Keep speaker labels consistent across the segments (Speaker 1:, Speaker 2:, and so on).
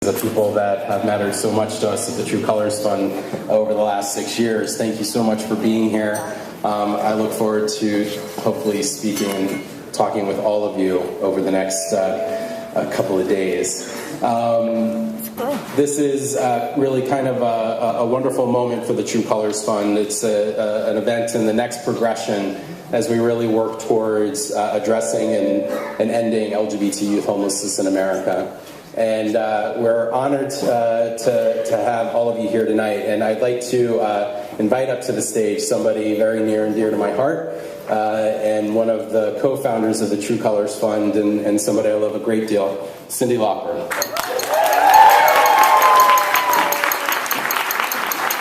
Speaker 1: the people that have mattered so much to us at the True Colors Fund over the last 6 years. Thank you so much for being here. I look forward to hopefully speaking and talking with all of you over the next couple of days. This is really kind of a wonderful moment for the True Colors Fund. It's an event in the next progression as we really work towards addressing and ending LGBT youth homelessness in America. And we're honored to have all of you here tonight. And I'd like to invite up to the stage somebody very near and dear to my heart, and one of the co-founders of the True Colors Fund, and somebody I love a great deal, Cyndi Lauper.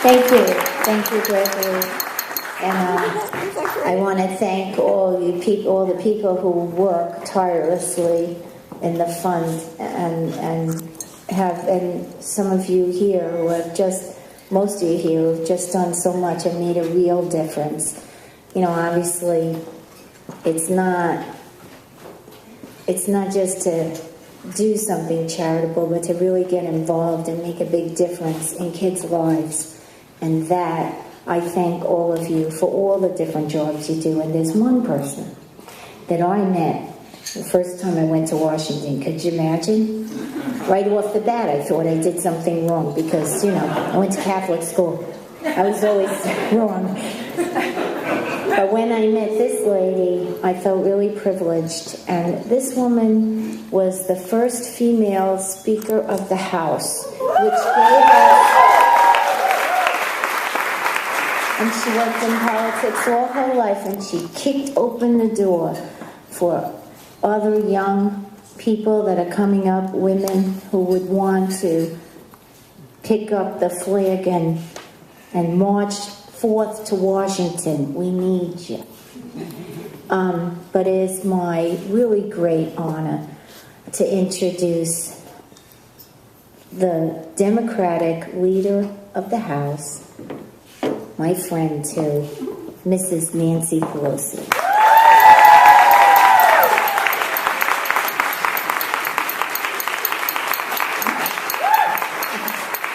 Speaker 2: Thank you, Gregory. And I want to thank all the people who work tirelessly in the fund, and some of you here who have most of you here who have just done so much and made a real difference. You know, obviously, it's not just to do something charitable, but to really get involved and make a big difference in kids' lives. And that, I thank all of you for all the different jobs you do. And there's one person that I met the first time I went to Washington. Could you imagine? Right off the bat, I thought I did something wrong because, you know, I went to Catholic school. I was always wrong. But when I met this lady, I felt really privileged. And this woman was the first female Speaker of the House, which gave us... And she worked in politics all her life, and she kicked open the door for other young people that are coming up, women who would want to pick up the flag and march forth to Washington. We need you. But it is my really great honor to introduce the Democratic leader of the House, my friend too, Mrs. Nancy Pelosi.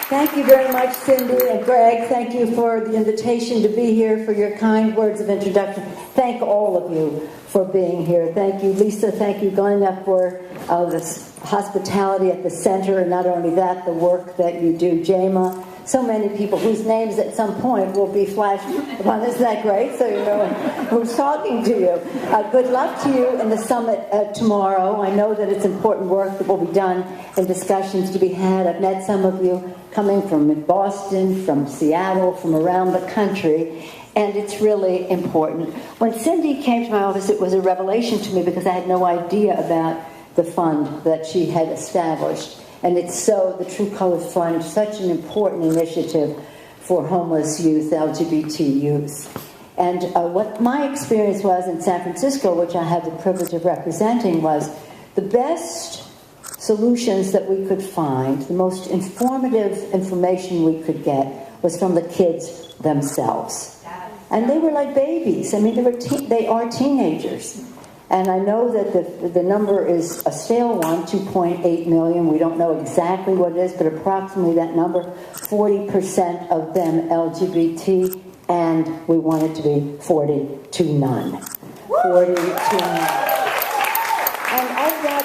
Speaker 3: Thank you very much, Cyndi and Greg. Thank you for the invitation to be here, for your kind words of introduction. Thank all of you for being here. Thank you, Lisa. Thank you, Glenda, for this hospitality at the center, and not only that, the work that you do, Jama. So many people whose names at some point will be flashed upon. Isn't that great? So you know who's talking to you. Good luck to you in the summit tomorrow. I know that it's important work that will be done and discussions to be had. I've met some of you coming from Boston, from Seattle, from around the country, and it's really important. When Cyndi came to my office, it was a revelation to me because I had no idea about the fund that she had established. And it's so, the True Colors Fund, such an important initiative for homeless youth, LGBT youth. And what my experience was in San Francisco, which I had the privilege of representing, was the best solutions that we could find, the most informative information we could get was from the kids themselves. And they were like babies. I mean, they are teenagers. And I know that the number is a stale one, 2.8 million. We don't know exactly what it is, but approximately that number, 40% of them LGBT, and we want it to be 40 to none. 40 to none. And of that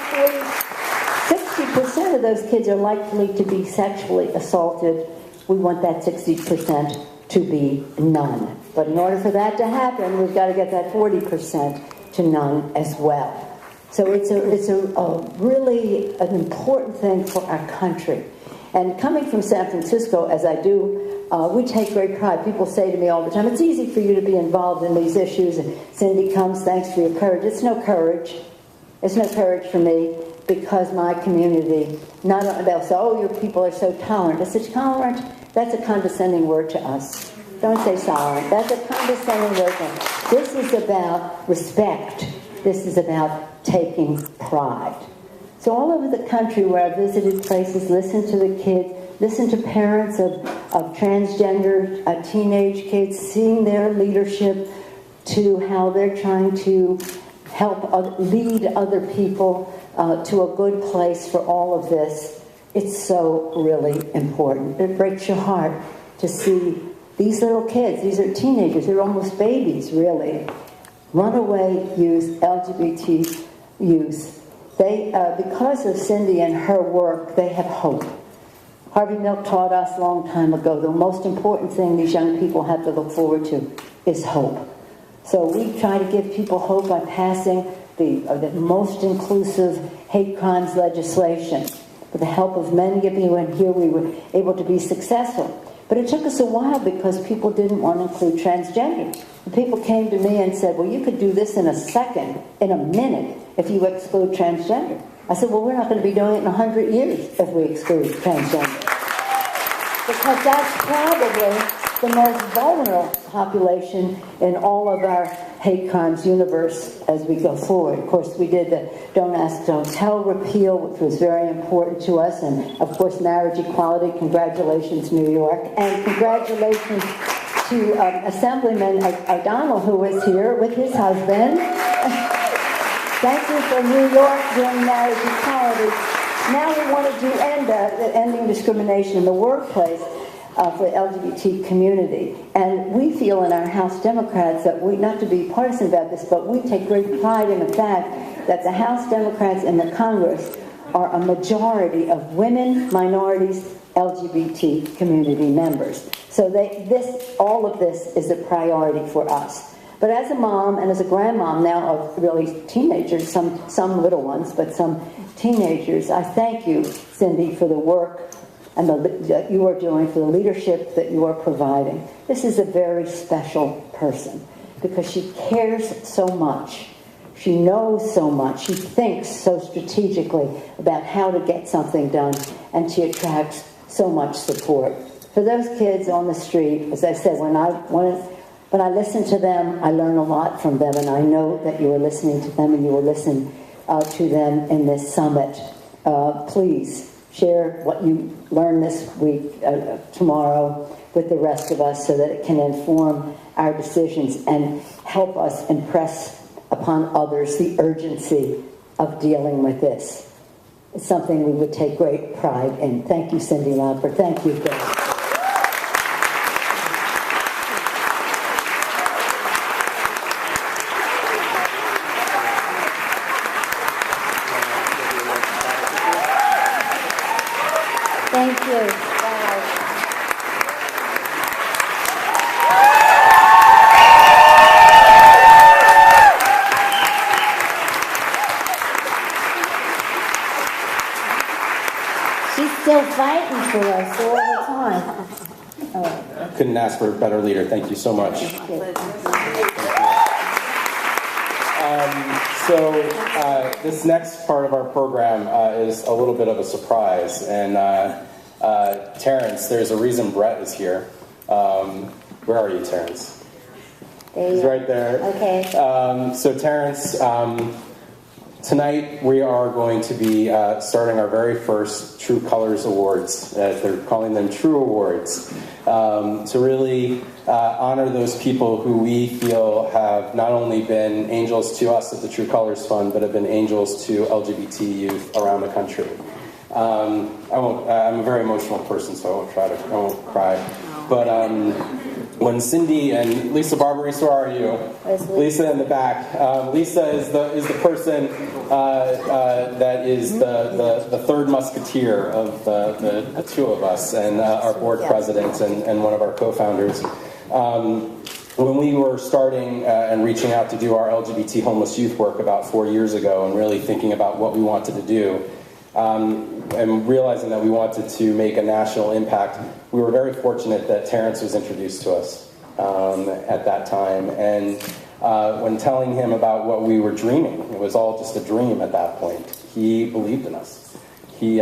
Speaker 3: 60% of those kids are likely to be sexually assaulted. We want that 60% to be none. But in order for that to happen, we've got to get that 40% to none as well. So it's a really an important thing for our country. And coming from San Francisco, as I do, we take great pride. People say to me all the time, it's easy for you to be involved in these issues. And Cyndi comes, thanks for your courage. It's no courage. It's no courage for me because my community, they'll say, oh, your people are so tolerant. I said, tolerant? That's a condescending word to us. Don't say tolerant. That's a condescending word to us. This is about respect. This is about taking pride. So all over the country where I visited places, listen to the kids, listen to parents of transgender teenage kids, seeing their leadership to how they're trying to help lead other people to a good place for all of this. It's so really important. It breaks your heart to see these little kids, these are teenagers, they're almost babies, really. Runaway youth, LGBT youth, they, because of Cyndi and her work, they have hope. Harvey Milk taught us a long time ago, the most important thing these young people have to look forward to is hope. So we try to give people hope by passing the most inclusive hate crimes legislation. With the help of many of you in here, we were able to be successful. But it took us a while because people didn't want to include transgender. And people came to me and said, well, you could do this in a second, in a minute, if you exclude transgender. I said, well, we're not going to be doing it in 100 years if we exclude transgender. Because that's probably the most vulnerable population in all of our hate crimes universe as we go forward. Of course, we did the Don't Ask, Don't Tell repeal, which was very important to us, and of course, marriage equality. Congratulations, New York, and congratulations to Assemblyman O'Donnell, who is here with his husband. Thank you for New York doing marriage equality. Now we want to do ending discrimination in the workplace for the LGBT community. And we feel in our House Democrats that we, not to be partisan about this, but we take great pride in the fact that the House Democrats and the Congress are a majority of women, minorities, LGBT community members. So all of this is a priority for us. But as a mom and as a grandmom now of really teenagers, some little ones, but some teenagers, I thank you, Cyndi, for the work and that you are doing, for the leadership that you are providing. This is a very special person because she cares so much. She knows so much. She thinks so strategically about how to get something done, and she attracts so much support. For those kids on the street, as I said, when I listen to them, I learn a lot from them, and I know that you are listening to them and you will listen to them in this summit. Please share what you learn this week, tomorrow, with the rest of us so that it can inform our decisions and help us impress upon others the urgency of dealing with this. It's something we would take great pride in. Thank you, Cyndi Lauper. Thank you, Greg.
Speaker 2: Thank you. Wow. She's still fighting for us all the time. Oh.
Speaker 1: Couldn't ask for a better leader. Thank you so much. So this next part of our program is a little bit of a surprise. And Terrence, there's a reason Brett is here. Where are you, Terrence? He's right there.
Speaker 2: Okay.
Speaker 1: So Terrence, tonight we are going to be starting our very first True Colors Awards. They're calling them True Awards. To really honor those people who we feel have not only been angels to us at the True Colors Fund, but have been angels to LGBT youth around the country. I'm a very emotional person, so I won't cry. But when Cyndi and Lisa Barbaris, where are you? Lisa in the back. Lisa is the person that is the third musketeer of the two of us, and our board president and one of our co-founders. When we were starting and reaching out to do our LGBT homeless youth work about 4 years ago, and really thinking about what we wanted to do, and realizing that we wanted to make a national impact, we were very fortunate that Terrence was introduced to us at that time. And when telling him about what we were dreaming, it was all just a dream at that point, he believed in us. He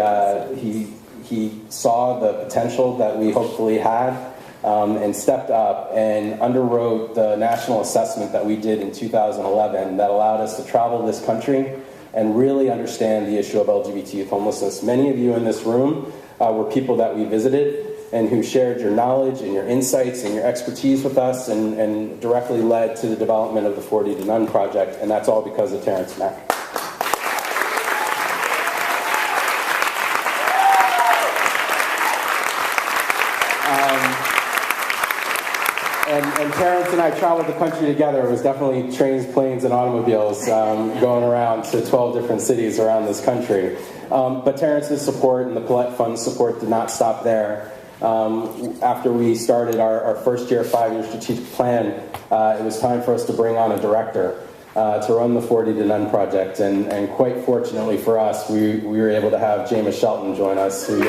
Speaker 1: saw the potential that we hopefully had, and stepped up and underwrote the national assessment that we did in 2011 that allowed us to travel this country and really understand the issue of LGBT youth homelessness. Many of you in this room were people that we visited and who shared your knowledge and your insights and your expertise with us, and directly led to the development of the 40 to None project, and that's all because of Terrence Mack. and Terrence and I traveled the country together. It was definitely trains, planes, and automobiles going around to 12 different cities around this country. But Terrence's support and the Paulette Fund's support did not stop there. After we started our first year 5-year strategic plan, it was time for us to bring on a director to run the 40 to None project. And quite fortunately for us, we were able to have James Shelton join us. Who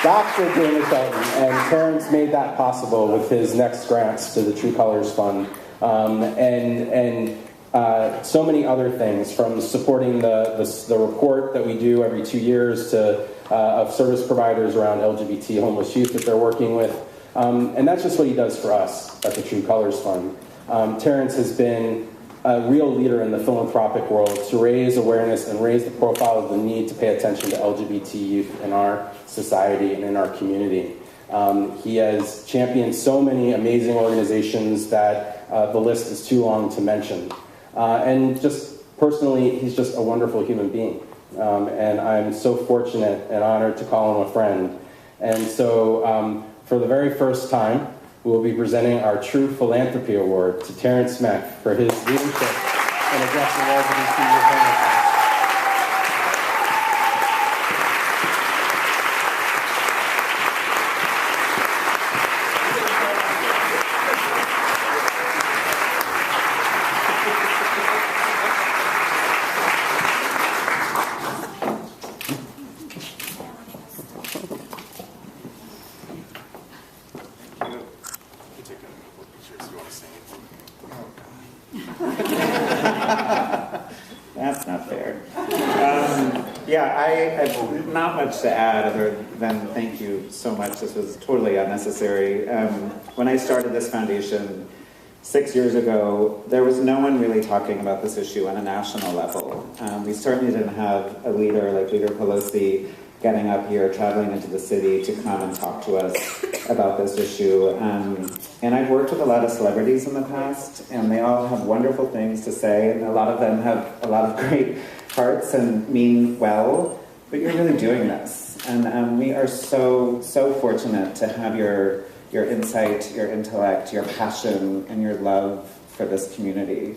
Speaker 1: Dr. James Shelton, and Terrence made that possible with his next grants to the True Colors Fund, and so many other things, from supporting the report that we do every 2 years to of service providers around LGBT homeless youth that they're working with, and that's just what he does for us at the True Colors Fund. Terrence has been a real leader in the philanthropic world to raise awareness and raise the profile of the need to pay attention to LGBT youth in our society and in our community. He has championed so many amazing organizations that the list is too long to mention. And just personally, he's just a wonderful human being. And I'm so fortunate and honored to call him a friend. And so for the very first time, we will be presenting our True Philanthropy Award to Terrence Smeck for his leadership in addressing LGBT homelessness.
Speaker 4: That's not fair. I have not much to add other than thank you so much. This was totally unnecessary. When I started this foundation 6 years ago, there was no one really talking about this issue on a national level. We certainly didn't have a leader like Leader Pelosi getting up here, traveling into the city to come and talk to us about this issue. And I've worked with a lot of celebrities in the past, and they all have wonderful things to say, and a lot of them have a lot of great hearts and mean well, but you're really doing this. And we are so fortunate to have your insight, your intellect, your passion, and your love for this community.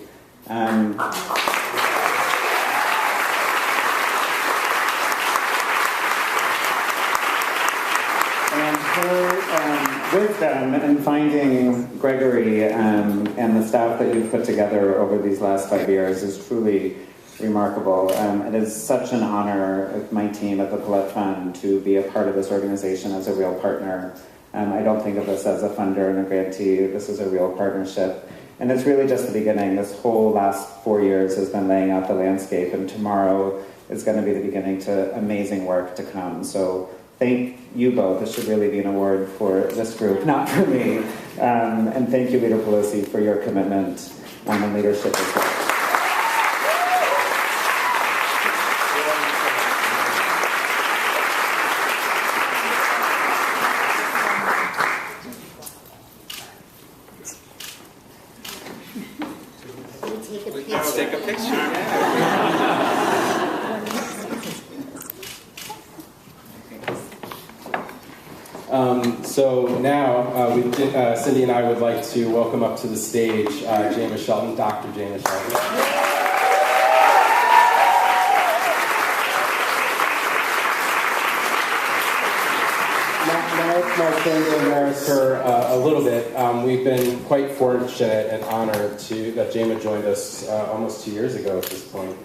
Speaker 4: Her wisdom in finding Gregory and the staff that you've put together over these last 5 years is truly remarkable. It is such an honor with my team at the Paulette Fund to be a part of this organization as a real partner. I don't think of this as a funder and a grantee. This is a real partnership. And it's really just the beginning. This whole last 4 years has been laying out the landscape, and tomorrow is going to be the beginning to amazing work to come. So thank you both. This should really be an award for this group, not for me. And thank you, Leader Pelosi, for your commitment and leadership as well.
Speaker 5: Let's take a picture.
Speaker 1: So now, Cyndi and I would like to welcome up to the stage James Shelton, Dr. James Shelton. Mark and Maris for a little bit. We've been quite fortunate and honored that James joined us almost 2 years ago at this point.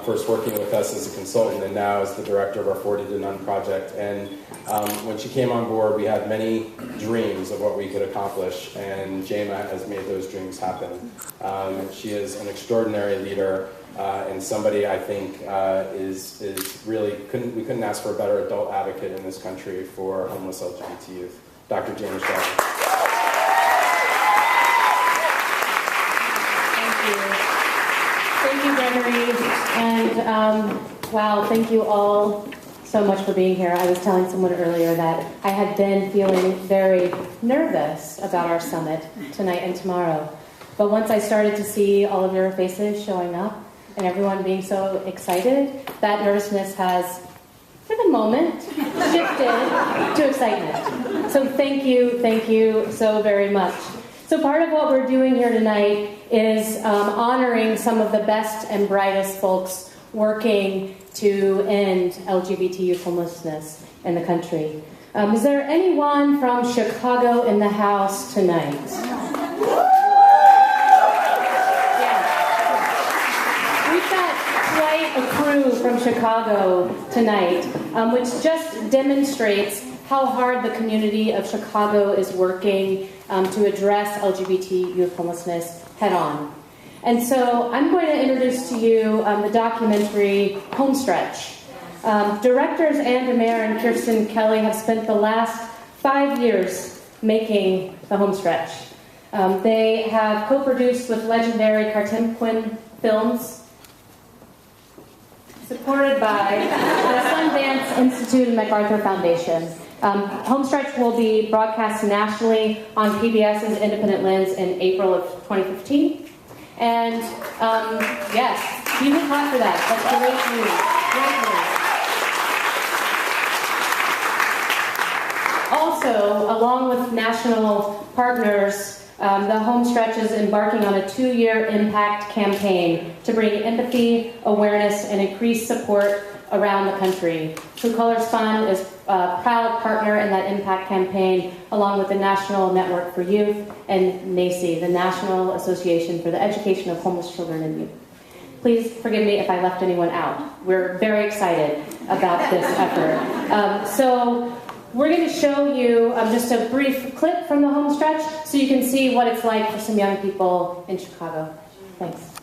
Speaker 1: First working with us as a consultant and now as the director of our 40 to None project. And when she came on board, we had many dreams of what we could accomplish, and Jema has made those dreams happen. She is an extraordinary leader and somebody I think is really, we couldn't ask for a better adult advocate in this country for homeless LGBT youth. Dr. James Shelton.
Speaker 6: Thank you, Gregory, and wow, thank you all so much for being here. I was telling someone earlier that I had been feeling very nervous about our summit tonight and tomorrow, but once I started to see all of your faces showing up, and everyone being so excited, that nervousness has, for the moment, shifted to excitement. So thank you so very much. So part of what we're doing here tonight is honoring some of the best and brightest folks working to end LGBT youth homelessness in the country. Is there anyone from Chicago in the house tonight? Yeah. We've got quite a crew from Chicago tonight, which just demonstrates how hard the community of Chicago is working to address LGBT youth homelessness head on. And so I'm going to introduce to you the documentary Homestretch. Directors Ann DeMare and Kirsten Kelly have spent the last 5 years making the Homestretch. They have co-produced with legendary Cartemquin Films, supported by the Sundance Institute and MacArthur Foundation. Homestretch will be broadcast nationally on PBS's Independent Lens in April of 2015. And yes, you can clap for that. That's great news. Great news. Also, along with national partners, the Homestretch is embarking on a 2-year impact campaign to bring empathy, awareness, and increased support around the country. True Colors Fund is a proud partner in that impact campaign, along with the National Network for Youth and NACY, the National Association for the Education of Homeless Children and Youth. Please forgive me if I left anyone out. We're very excited about this effort. So we're going to show you just a brief clip from the Homestretch so you can see what it's like for some young people in Chicago. Thanks.